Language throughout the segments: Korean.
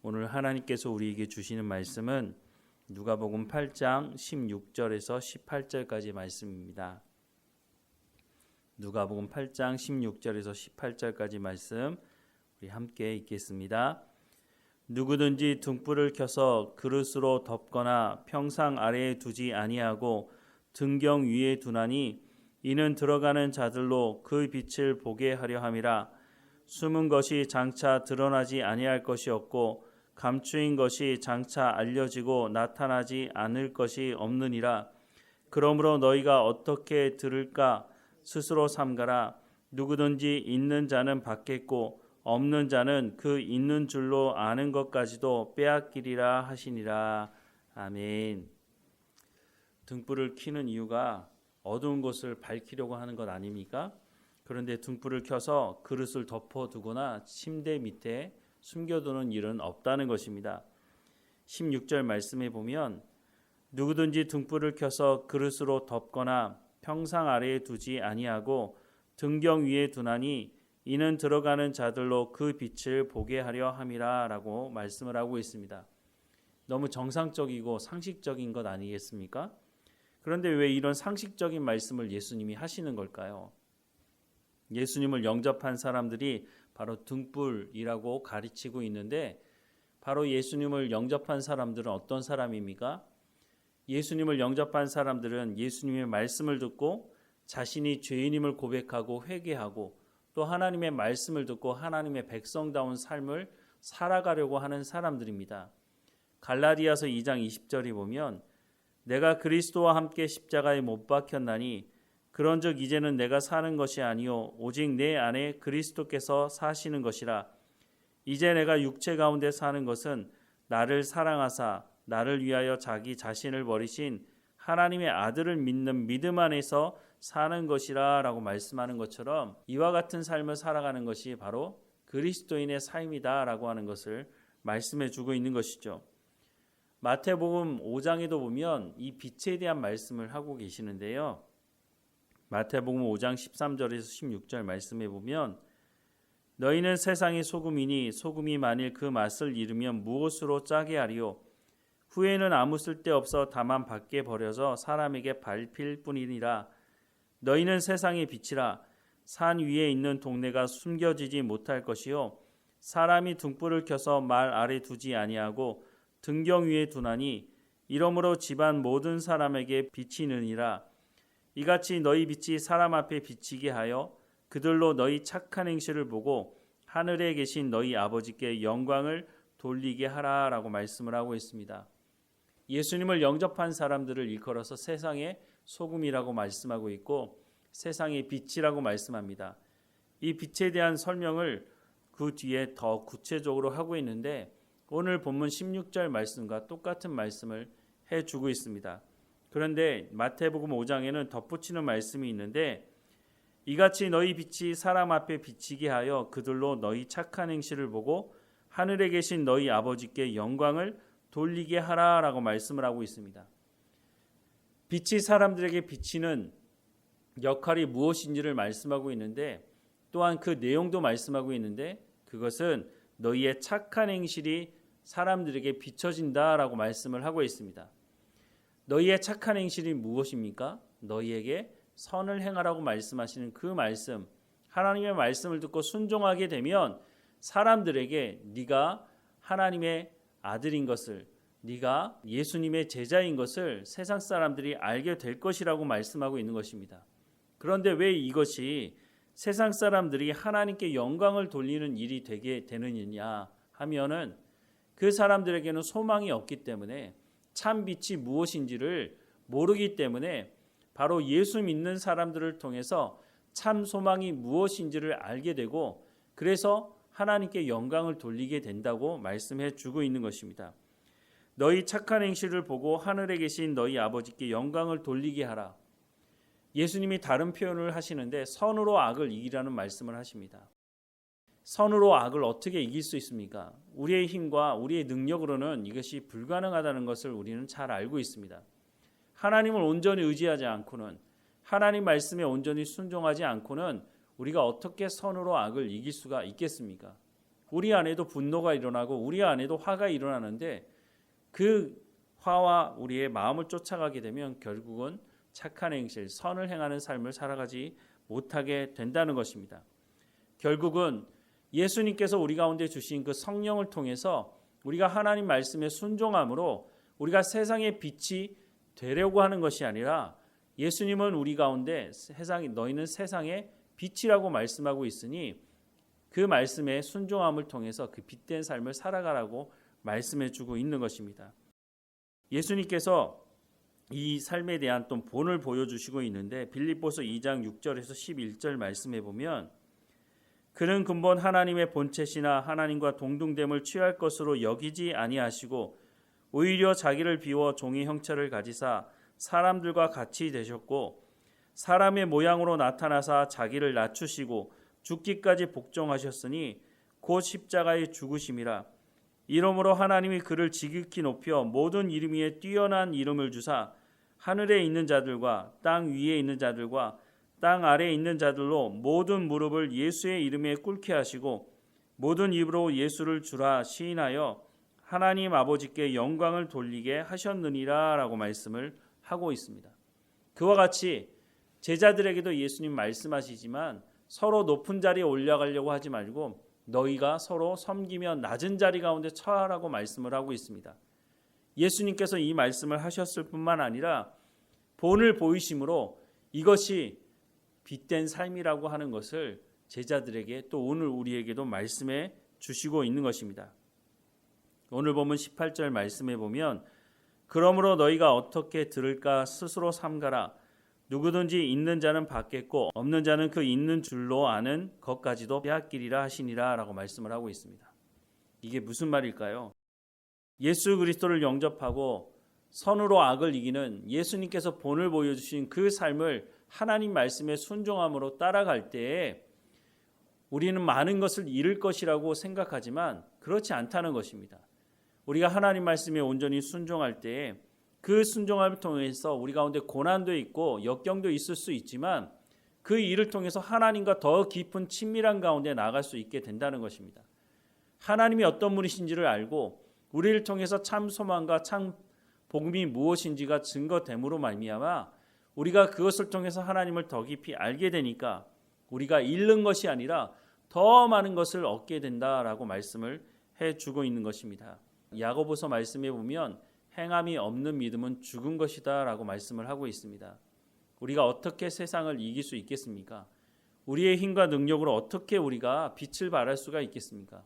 오늘 하나님께서 우리에게 주시는 말씀은 누가복음 8장 16절에서 18절까지 말씀입니다. 누가복음 8장 16절에서 18절까지 말씀 우리 함께 읽겠습니다. 누구든지 등불을 켜서 그릇으로 덮거나 평상 아래에 두지 아니하고 등경 위에 두나니 이는 들어가는 자들로 그 빛을 보게 하려 함이라. 숨은 것이 장차 드러나지 아니할 것이 없고 감추인 것이 장차 알려지고 나타나지 않을 것이 없느니라. 그러므로 너희가 어떻게 들을까 스스로 삼가라. 누구든지 있는 자는 받겠고 없는 자는 그 있는 줄로 아는 것까지도 빼앗기리라 하시니라. 아멘. 등불을 켜는 이유가 어두운 곳을 밝히려고 하는 것 아닙니까? 그런데 등불을 켜서 그릇을 덮어두거나 침대 밑에 숨겨두는 일은 없다는 것입니다. 16절 말씀에 보면 누구든지 등불을 켜서 그릇으로 덮거나 평상 아래에 두지 아니하고 등경 위에 두나니 이는 들어가는 자들로 그 빛을 보게 하려 함이라 라고 말씀을 하고 있습니다. 너무 정상적이고 상식적인 것 아니겠습니까? 그런데 왜 이런 상식적인 말씀을 예수님이 하시는 걸까요? 예수님을 영접한 사람들이 바로 등불이라고 가르치고 있는데 바로 예수님을 영접한 사람들은 어떤 사람입니까? 예수님을 영접한 사람들은 예수님의 말씀을 듣고 자신이 죄인임을 고백하고 회개하고 또 하나님의 말씀을 듣고 하나님의 백성다운 삶을 살아가려고 하는 사람들입니다. 갈라디아서 2장 20절이 보면 내가 그리스도와 함께 십자가에 못 박혔나니 그런즉 이제는 내가 사는 것이 아니요 오직 내 안에 그리스도께서 사시는 것이라. 이제 내가 육체 가운데 사는 것은 나를 사랑하사 나를 위하여 자기 자신을 버리신 하나님의 아들을 믿는 믿음 안에서 사는 것이라 라고 말씀하는 것처럼 이와 같은 삶을 살아가는 것이 바로 그리스도인의 삶이다 라고 하는 것을 말씀해 주고 있는 것이죠. 마태복음 5장에도 보면 이 빛에 대한 말씀을 하고 계시는데요. 마태복음 5장 13절에서 16절 말씀해 보면 너희는 세상의 소금이니 소금이 만일 그 맛을 잃으면 무엇으로 짜게 하리요? 후에는 아무 쓸데없어 다만 밖에 버려져 사람에게 밟힐 뿐이니라. 너희는 세상의 빛이라. 산 위에 있는 동네가 숨겨지지 못할 것이요 사람이 등불을 켜서 말 아래 두지 아니하고 등경 위에 두나니 이러므로 집안 모든 사람에게 비치느니라. 이같이 너희 빛이 사람 앞에 비치게 하여 그들로 너희 착한 행실을 보고 하늘에 계신 너희 아버지께 영광을 돌리게 하라 라고 말씀을 하고 있습니다. 예수님을 영접한 사람들을 일컬어서 세상의 소금이라고 말씀하고 있고 세상의 빛이라고 말씀합니다. 이 빛에 대한 설명을 그 뒤에 더 구체적으로 하고 있는데 오늘 본문 16절 말씀과 똑같은 말씀을 해주고 있습니다. 그런데 마태복음 5장에는 덧붙이는 말씀이 있는데 이같이 너희 빛이 사람 앞에 비치게 하여 그들로 너희 착한 행실을 보고 하늘에 계신 너희 아버지께 영광을 돌리게 하라 라고 말씀을 하고 있습니다. 빛이 사람들에게 비치는 역할이 무엇인지를 말씀하고 있는데 또한 그 내용도 말씀하고 있는데 그것은 너희의 착한 행실이 사람들에게 비춰진다라고 말씀을 하고 있습니다. 너희의 착한 행실이 무엇입니까? 너희에게 선을 행하라고 말씀하시는 그 말씀, 하나님의 말씀을 듣고 순종하게 되면 사람들에게 네가 하나님의 아들인 것을, 네가 예수님의 제자인 것을 세상 사람들이 알게 될 것이라고 말씀하고 있는 것입니다. 그런데 왜 이것이 세상 사람들이 하나님께 영광을 돌리는 일이 되게 되느냐 하면은 그 사람들에게는 소망이 없기 때문에 참 빛이 무엇인지를 모르기 때문에 바로 예수 믿는 사람들을 통해서 참 소망이 무엇인지를 알게 되고 그래서 하나님께 영광을 돌리게 된다고 말씀해 주고 있는 것입니다. 너희 착한 행실을 보고 하늘에 계신 너희 아버지께 영광을 돌리게 하라. 예수님이 다른 표현을 하시는데 선으로 악을 이기라는 말씀을 하십니다. 선으로 악을 어떻게 이길 수 있습니까? 우리의 힘과 우리의 능력으로는 이것이 불가능하다는 것을 우리는 잘 알고 있습니다. 하나님을 온전히 의지하지 않고는 하나님 말씀에 온전히 순종하지 않고는 우리가 어떻게 선으로 악을 이길 수가 있겠습니까? 우리 안에도 분노가 일어나고 우리 안에도 화가 일어나는데 그 화와 우리의 마음을 쫓아가게 되면 결국은 착한 행실, 선을 행하는 삶을 살아가지 못하게 된다는 것입니다. 결국은 예수님께서 우리 가운데 주신 그 성령을 통해서 우리가 하나님 말씀에 순종함으로 우리가 세상의 빛이 되려고 하는 것이 아니라 예수님은 우리 가운데 너희는 세상의 빛이라고 말씀하고 있으니 그 말씀에 순종함을 통해서 그 빛된 삶을 살아가라고 말씀해 주고 있는 것입니다. 예수님께서 이 삶에 대한 또 본을 보여주시고 있는데 빌립보서 2장 6절에서 11절 말씀해 보면 그는 근본 하나님의 본체시나 하나님과 동등됨을 취할 것으로 여기지 아니하시고 오히려 자기를 비워 종의 형체를 가지사 사람들과 같이 되셨고 사람의 모양으로 나타나사 자기를 낮추시고 죽기까지 복종하셨으니 곧 십자가의 죽으심이라. 이러므로 하나님이 그를 지극히 높여 모든 이름 위에 뛰어난 이름을 주사 하늘에 있는 자들과 땅 위에 있는 자들과 땅 아래에 있는 자들로 모든 무릎을 예수의 이름에 꿇게 하시고 모든 입으로 예수를 주라 시인하여 하나님 아버지께 영광을 돌리게 하셨느니라 라고 말씀을 하고 있습니다. 그와 같이 제자들에게도 예수님 말씀하시지만 서로 높은 자리에 올라가려고 하지 말고 너희가 서로 섬기며 낮은 자리 가운데 처하라고 말씀을 하고 있습니다. 예수님께서 이 말씀을 하셨을 뿐만 아니라 본을 보이심으로 이것이 빛된 삶이라고 하는 것을 제자들에게 또 오늘 우리에게도 말씀해 주시고 있는 것입니다. 오늘 보면 18절 말씀에 보면 그러므로 너희가 어떻게 들을까 스스로 삼가라. 누구든지 있는 자는 받겠고 없는 자는 그 있는 줄로 아는 것까지도 빼앗기리라 하시니라 라고 말씀을 하고 있습니다. 이게 무슨 말일까요? 예수 그리스도를 영접하고 선으로 악을 이기는 예수님께서 본을 보여주신 그 삶을 하나님 말씀에 순종함으로 따라갈 때에 우리는 많은 것을 잃을 것이라고 생각하지만 그렇지 않다는 것입니다. 우리가 하나님 말씀에 온전히 순종할 때에 그 순종함을 통해서 우리 가운데 고난도 있고 역경도 있을 수 있지만 그 일을 통해서 하나님과 더 깊은 친밀한 가운데 나아갈 수 있게 된다는 것입니다. 하나님이 어떤 분이신지를 알고 우리를 통해서 참 소망과 참 복음이 무엇인지가 증거됨으로 말미암아 우리가 그것을 통해서 하나님을 더 깊이 알게 되니까 우리가 잃는 것이 아니라 더 많은 것을 얻게 된다라고 말씀을 해주고 있는 것입니다. 야고보서 말씀에 보면 행함이 없는 믿음은 죽은 것이다 라고 말씀을 하고 있습니다. 우리가 어떻게 세상을 이길 수 있겠습니까? 우리의 힘과 능력으로 어떻게 우리가 빛을 발할 수가 있겠습니까?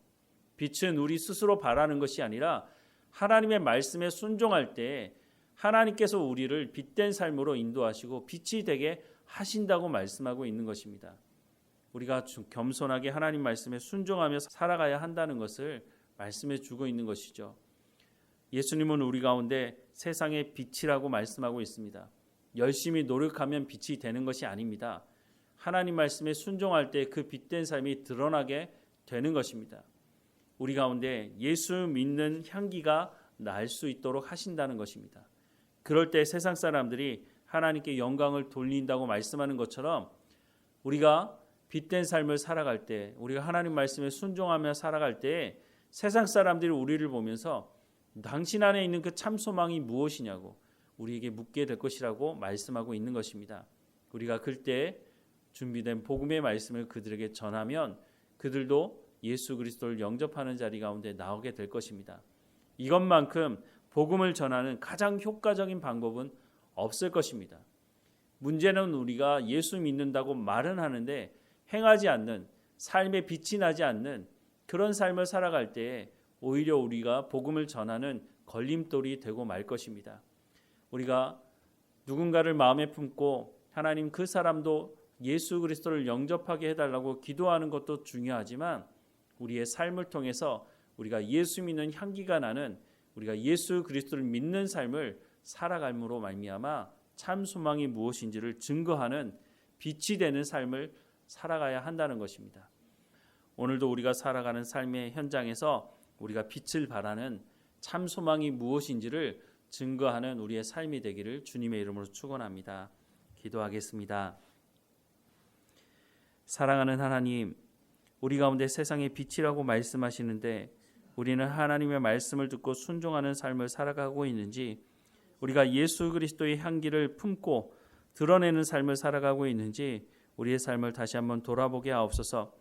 빛은 우리 스스로 발하는 것이 아니라 하나님의 말씀에 순종할 때 하나님께서 우리를 빛된 삶으로 인도하시고 빛이 되게 하신다고 말씀하고 있는 것입니다. 우리가 겸손하게 하나님 말씀에 순종하며 살아가야 한다는 것을 말씀해 주고 있는 것이죠. 예수님은 우리 가운데 세상의 빛이라고 말씀하고 있습니다. 열심히 노력하면 빛이 되는 것이 아닙니다. 하나님 말씀에 순종할 때 그 빛된 삶이 드러나게 되는 것입니다. 우리 가운데 예수 믿는 향기가 날 수 있도록 하신다는 것입니다. 그럴 때 세상 사람들이 하나님께 영광을 돌린다고 말씀하는 것처럼 우리가 빛된 삶을 살아갈 때 우리가 하나님 말씀에 순종하며 살아갈 때 세상 사람들이 우리를 보면서 당신 안에 있는 그 참 소망이 무엇이냐고 우리에게 묻게 될 것이라고 말씀하고 있는 것입니다. 우리가 그때 준비된 복음의 말씀을 그들에게 전하면 그들도 예수 그리스도를 영접하는 자리 가운데 나오게 될 것입니다. 이것만큼 복음을 전하는 가장 효과적인 방법은 없을 것입니다. 문제는 우리가 예수 믿는다고 말은 하는데 행하지 않는, 삶에 빛이 나지 않는 그런 삶을 살아갈 때에 오히려 우리가 복음을 전하는 걸림돌이 되고 말 것입니다. 우리가 누군가를 마음에 품고 하나님 그 사람도 예수 그리스도를 영접하게 해달라고 기도하는 것도 중요하지만 우리의 삶을 통해서 우리가 예수 믿는 향기가 나는 우리가 예수 그리스도를 믿는 삶을 살아감으로 말미암아 참 소망이 무엇인지를 증거하는 빛이 되는 삶을 살아가야 한다는 것입니다. 오늘도 우리가 살아가는 삶의 현장에서 우리가 빛을 발하는 참 소망이 무엇인지를 증거하는 우리의 삶이 되기를 주님의 이름으로 축원합니다. 기도하겠습니다. 사랑하는 하나님, 우리 가운데 세상의 빛이라고 말씀하시는데 우리는 하나님의 말씀을 듣고 순종하는 삶을 살아가고 있는지, 우리가 예수 그리스도의 향기를 품고 드러내는 삶을 살아가고 있는지 우리의 삶을 다시 한번 돌아보게 하옵소서.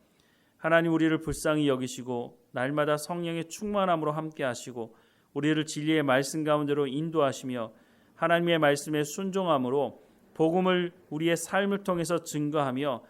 하나님, 우리를 불쌍히 여기시고 날마다 성령의 충만함으로 함께 하시고 우리를 진리의 말씀 가운데로 인도하시며 하나님의 말씀에 순종함으로 복음을 우리의 삶을 통해서 증거하며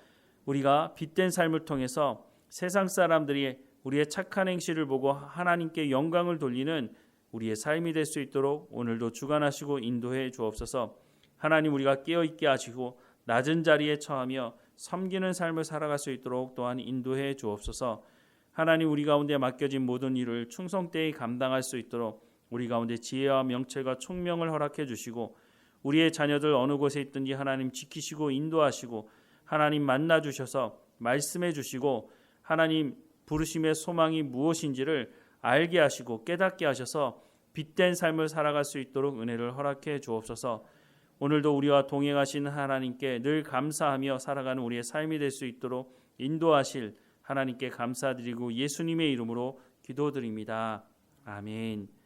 우리가 빛된 삶을 통해서 세상 사람들이 우리의 착한 행실을 보고 하나님께 영광을 돌리는 우리의 삶이 될 수 있도록 오늘도 주관하시고 인도해 주옵소서. 하나님, 우리가 깨어있게 하시고 낮은 자리에 처하며 섬기는 삶을 살아갈 수 있도록 또한 인도해 주옵소서. 하나님, 우리 가운데 맡겨진 모든 일을 충성되이 감당할 수 있도록 우리 가운데 지혜와 명철과 총명을 허락해 주시고 우리의 자녀들 어느 곳에 있든지 하나님 지키시고 인도하시고 하나님 만나 주셔서 말씀해 주시고 하나님 부르심의 소망이 무엇인지를 알게 하시고 깨닫게 하셔서 빛된 삶을 살아갈 수 있도록 은혜를 허락해 주옵소서. 오늘도 우리와 동행하신 하나님께 늘 감사하며 살아가는 우리의 삶이 될 수 있도록 인도하실 하나님께 감사드리고 예수님의 이름으로 기도드립니다. 아멘.